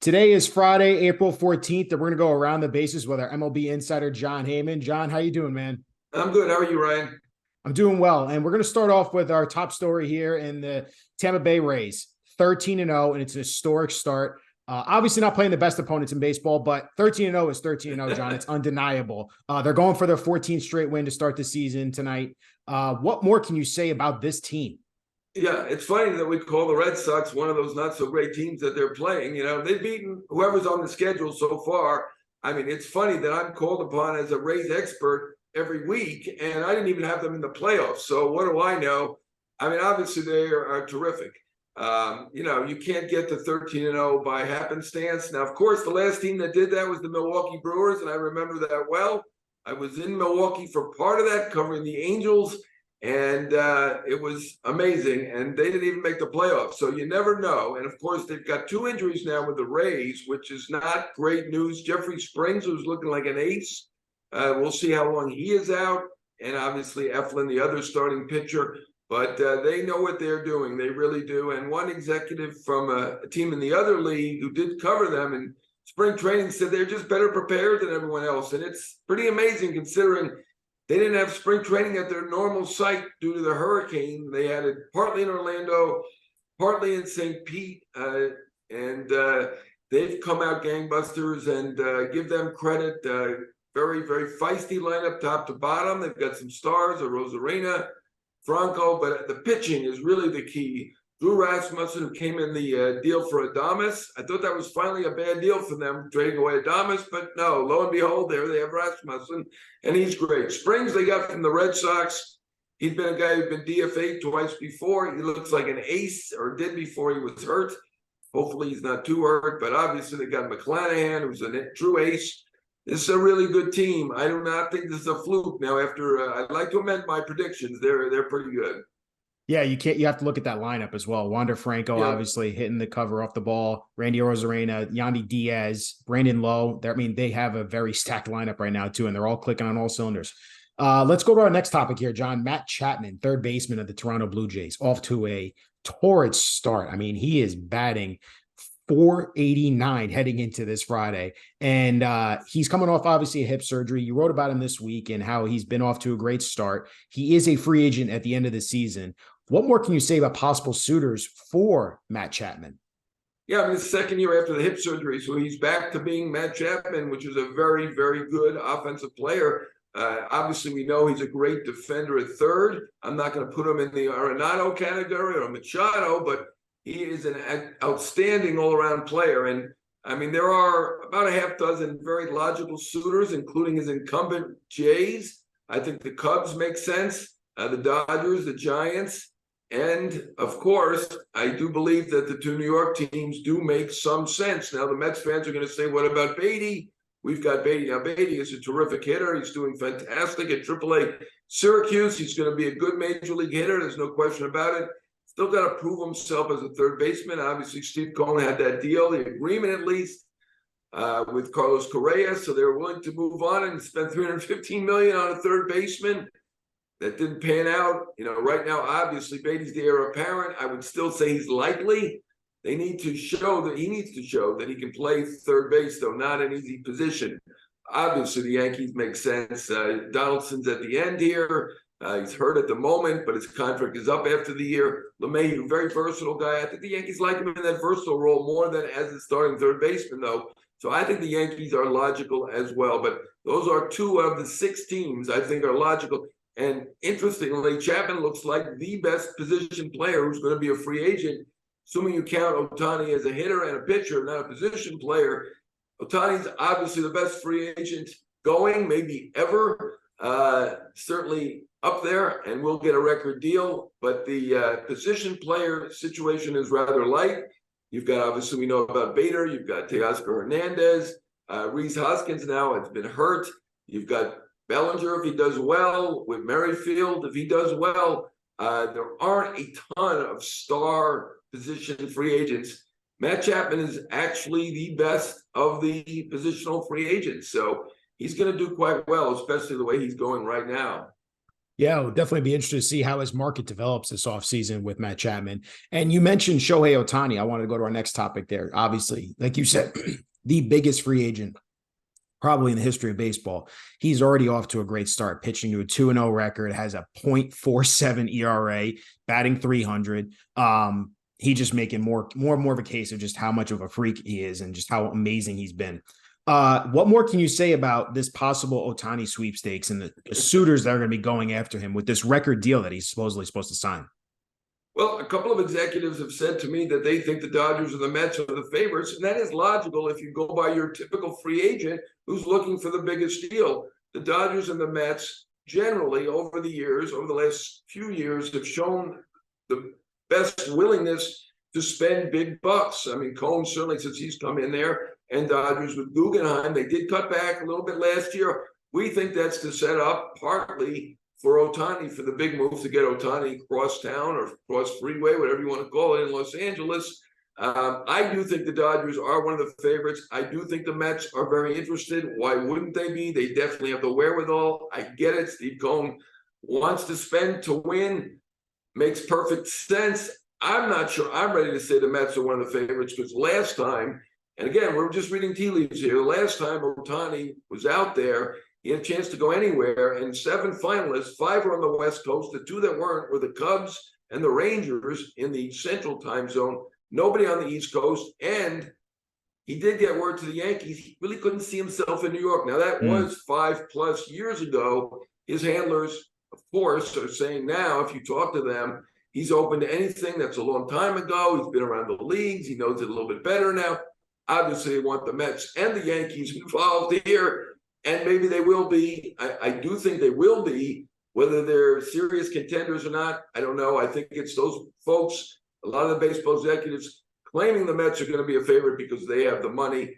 Today is Friday, April 14th, and we're going to go around the bases with our MLB insider, Jon Heyman. Jon, how you doing, man? I'm good. How are you, Ryan? I'm doing well, and we're going to start off with our top story here in the Tampa Bay Rays, 13-0, and it's an historic start. Obviously not playing the best opponents in baseball, but 13-0 is 13-0, Jon. It's undeniable. They're going for their 14th straight win to start the season tonight. What more can you say about this team? Yeah, it's funny that we call the Red Sox one of those not so great teams that they're playing. You know, they've beaten whoever's on the schedule so far. I mean, it's funny that I'm called upon as a Rays expert every week, and I didn't even have them in the playoffs. So what do I know? I mean, obviously they are terrific. You can't get to 13-0 by happenstance. Now, of course, the last team that did that was the Milwaukee Brewers, and I remember that well. I was in Milwaukee for part of that, covering the Angels. And it was amazing, and they didn't even make the playoffs. So you never know. And, of course, they've got two injuries now with the Rays, which is not great news. Jeffrey Springs, who's looking like an ace. We'll see how long he is out. And, obviously, Eflin, the other starting pitcher. But they know what they're doing. They really do. And one executive from a team in the other league who did cover them in spring training said they're just better prepared than everyone else. And it's pretty amazing considering – they didn't have spring training at their normal site due to the hurricane. They had it partly in Orlando, partly in St. Pete, and they've come out gangbusters, and give them credit. Very, very feisty lineup top to bottom. They've got some stars, a Rosarena, Franco, but the pitching is really the key. Drew Rasmussen, who came in the deal for Adames. I thought that was finally a bad deal for them, trading away Adames, but no, lo and behold, there they have Rasmussen, and he's great. Springs, they got from the Red Sox. He'd been a guy who'd been DFA'd twice before. He looks like an ace, or did before he was hurt. Hopefully he's not too hurt, but obviously they got McClanahan, who's a true ace. This is a really good team. I do not think this is a fluke. Now, after I'd like to amend my predictions. They're pretty good. Yeah, you have to look at that lineup as well. Wander Franco, obviously hitting the cover off the ball. Randy Rosarena, Yandy Diaz, Brandon Lowe. They have a very stacked lineup right now too, and they're all clicking on all cylinders. Let's go to our next topic here, Jon. Matt Chapman, third baseman of the Toronto Blue Jays, off to a torrid start. He is batting .489 heading into this Friday. And he's coming off, obviously, a hip surgery. You wrote about him this week and how he's been off to a great start. He is a free agent at the end of the season. What more can you say about possible suitors for Matt Chapman? Yeah, it's the second year after the hip surgery, so he's back to being Matt Chapman, which is a very, very good offensive player. Obviously, we know he's a great defender at third. I'm not going to put him in the Arenado category or Machado, but he is an outstanding all-around player. And, there are about a half dozen very logical suitors, including his incumbent Jays. I think the Cubs make sense, the Dodgers, the Giants. And, of course, I do believe that the two New York teams do make some sense. Now, the Mets fans are going to say, what about Beatty? We've got Beatty. Now, Beatty is a terrific hitter. He's doing fantastic at AAA Syracuse. He's going to be a good major league hitter. There's no question about it. Still got to prove himself as a third baseman. Obviously, Steve Cohen had that deal, the agreement at least, with Carlos Correa. So they were willing to move on and spend $315 million on a third baseman. That didn't pan out. Right now, obviously, Beatty's the heir apparent. I would still say he's likely. He needs to show that he can play third base, though not an easy position. Obviously, the Yankees make sense. Donaldson's at the end here. He's hurt at the moment, but his contract is up after the year. LeMahieu, very versatile guy. I think the Yankees like him in that versatile role more than as a starting third baseman, though. So I think the Yankees are logical as well. But those are two of the six teams I think are logical. And interestingly, Chapman looks like the best position player who's going to be a free agent, assuming you count Ohtani as a hitter and a pitcher, not a position player. Ohtani's obviously the best free agent going, maybe ever, certainly up there, and we'll get a record deal. But the position player situation is rather light. You've got, obviously, we know about Bader. You've got Teoscar Hernandez. Rhys Hoskins now has been hurt. You've got Bellinger, if he does well, with Merrifield, if he does well. There aren't a ton of star position free agents. Matt Chapman is actually the best of the positional free agents. So he's going to do quite well, especially the way he's going right now. Yeah, it'll definitely be interesting to see how his market develops this offseason with Matt Chapman. And you mentioned Shohei Ohtani. I wanted to go to our next topic there. Obviously, like you said, the biggest free agent probably in the history of baseball. He's already off to a great start, pitching to a 2-0 record, has a .47 ERA, batting 300. He's just making more and more of a case of just how much of a freak he is and just how amazing he's been. What more can you say about this possible Ohtani sweepstakes and the suitors that are going to be going after him with this record deal that he's supposedly supposed to sign? Well, a couple of executives have said to me that they think the Dodgers or the Mets are the favorites, and that is logical if you go by your typical free agent who's looking for the biggest deal. The Dodgers and the Mets generally over the years, over the last few years, have shown the best willingness to spend big bucks. I mean, Cohen certainly, since he's come in there, and Dodgers with Guggenheim, they did cut back a little bit last year. We think that's to set up partly for Ohtani, for the big move to get Ohtani cross town or cross freeway, whatever you want to call it, in Los Angeles. I do think the Dodgers are one of the favorites. I do think the Mets are very interested. Why wouldn't they be? They definitely have the wherewithal. I get it. Steve Cohen wants to spend to win. Makes perfect sense. I'm not sure I'm ready to say the Mets are one of the favorites because last time, and again, we're just reading tea leaves here, the last time Ohtani was out there, he had a chance to go anywhere, and 7 finalists, 5 were on the West Coast. The 2 that weren't were the Cubs and the Rangers in the Central Time Zone. Nobody on the East Coast, and he did get word to the Yankees. He really couldn't see himself in New York. Now, that was 5+ years ago. His handlers, of course, are saying now, if you talk to them, he's open to anything. That's a long time ago. He's been around the leagues. He knows it a little bit better now. Obviously, they want the Mets and the Yankees involved here. And maybe they will be. I do think they will be. Whether they're serious contenders or not, I don't know. I think it's those folks, a lot of the baseball executives, claiming the Mets are going to be a favorite because they have the money.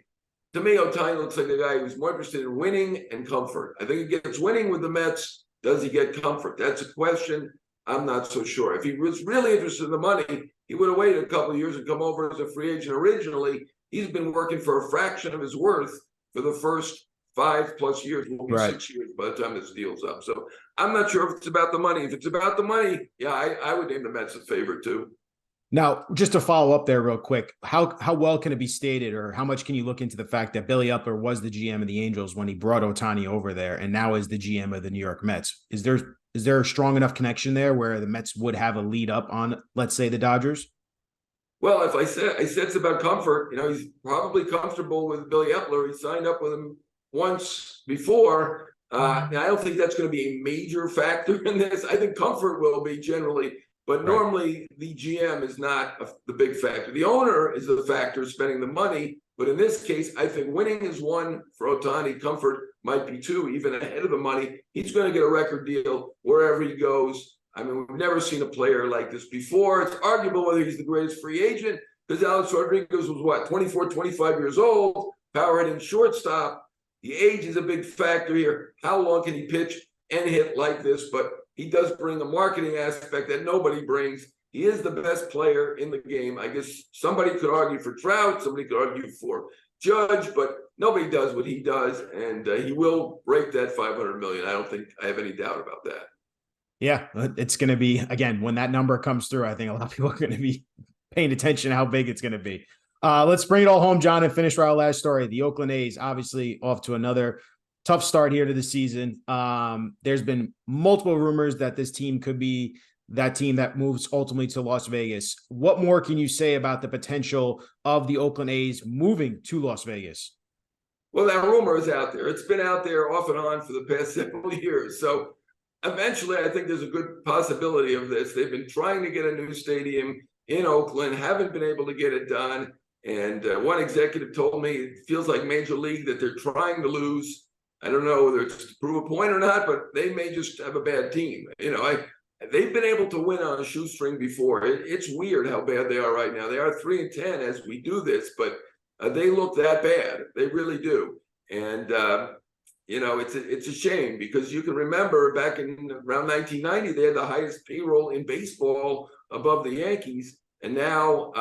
To me, Ohtani looks like a guy who's more interested in winning and comfort. I think he gets winning with the Mets. Does he get comfort? That's a question. I'm not so sure. If he was really interested in the money, he would have waited a couple of years and come over as a free agent originally. He's been working for a fraction of his worth for the first 5+ years, will be 6 years by the time this deal's up. So I'm not sure if it's about the money. If it's about the money, yeah, I would name the Mets a favorite too. Now, just to follow up there real quick, how well can it be stated, or how much can you look into the fact that Billy Epler was the GM of the Angels when he brought Ohtani over there and now is the GM of the New York Mets? Is there a strong enough connection there where the Mets would have a lead up on, let's say, the Dodgers? Well, if I said it's about comfort, he's probably comfortable with Billy Epler. He signed up with him once before. Now, I don't think that's going to be a major factor in this. I think comfort will be generally, but normally the GM is not the big factor. The owner is the factor spending the money. But in this case, I think winning is 1 for Ohtani. Comfort might be 2, even ahead of the money. He's going to get a record deal wherever he goes. I mean, we've never seen a player like this before. It's arguable whether he's the greatest free agent because Alex Rodriguez was 24, 25 years old, power hitting shortstop. The age is a big factor here. How long can he pitch and hit like this? But he does bring a marketing aspect that nobody brings. He is the best player in the game. I guess somebody could argue for Trout, somebody could argue for Judge, but nobody does what he does, and he will break that $500 million. I don't think I have any doubt about that. Yeah, it's going to be, again, when that number comes through, I think a lot of people are going to be paying attention to how big it's going to be. Let's bring it all home, John, and finish our last story. The Oakland A's, obviously off to another tough start here to the season. There's been multiple rumors that this team could be that team that moves ultimately to Las Vegas. What more can you say about the potential of the Oakland A's moving to Las Vegas? Well, that rumor is out there. It's been out there off and on for the past several years. So eventually, I think there's a good possibility of this. They've been trying to get a new stadium in Oakland, haven't been able to get it done. And one executive told me it feels like Major League that they're trying to lose. I don't know whether it's to prove a point or not, but they may just have a bad team. They've been able to win on a shoestring before. It's weird how bad they are right now. They are 3-10 as we do this, but they look that bad. They really do. And it's a shame because you can remember back in around 1990, they had the highest payroll in baseball above the Yankees. And now,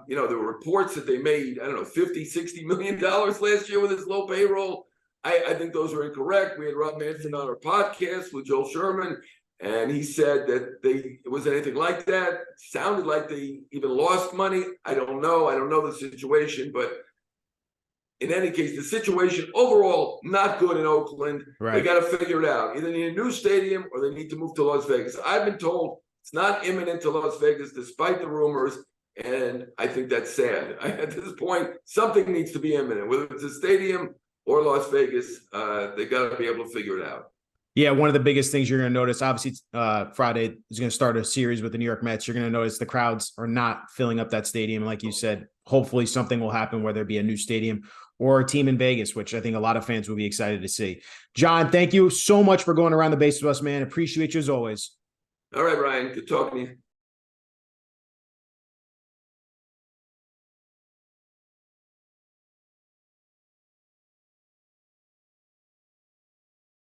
there were reports that they made, I don't know, $50-60 million last year with this low payroll. I think those are incorrect. We had Rob Manfred on our podcast with Joel Sherman. And he said that it was anything like that. Sounded like they even lost money. I don't know. I don't know the situation, but in any case, the situation overall not good in Oakland. Right. They got to figure it out. Either need a new stadium or they need to move to Las Vegas. I've been told it's not imminent to Las Vegas, despite the rumors, and I think that's sad. At this point, something needs to be imminent, whether it's a stadium or Las Vegas. They got to be able to figure it out. Yeah, one of the biggest things you're going to notice, obviously, Friday is going to start a series with the New York Mets. You're going to notice the crowds are not filling up that stadium. Like you said, hopefully something will happen, whether it be a new stadium or a team in Vegas, which I think a lot of fans will be excited to see. Jon, thank you so much for going around the base with us, man. Appreciate you as always. All right, Ryan. Good talking to you.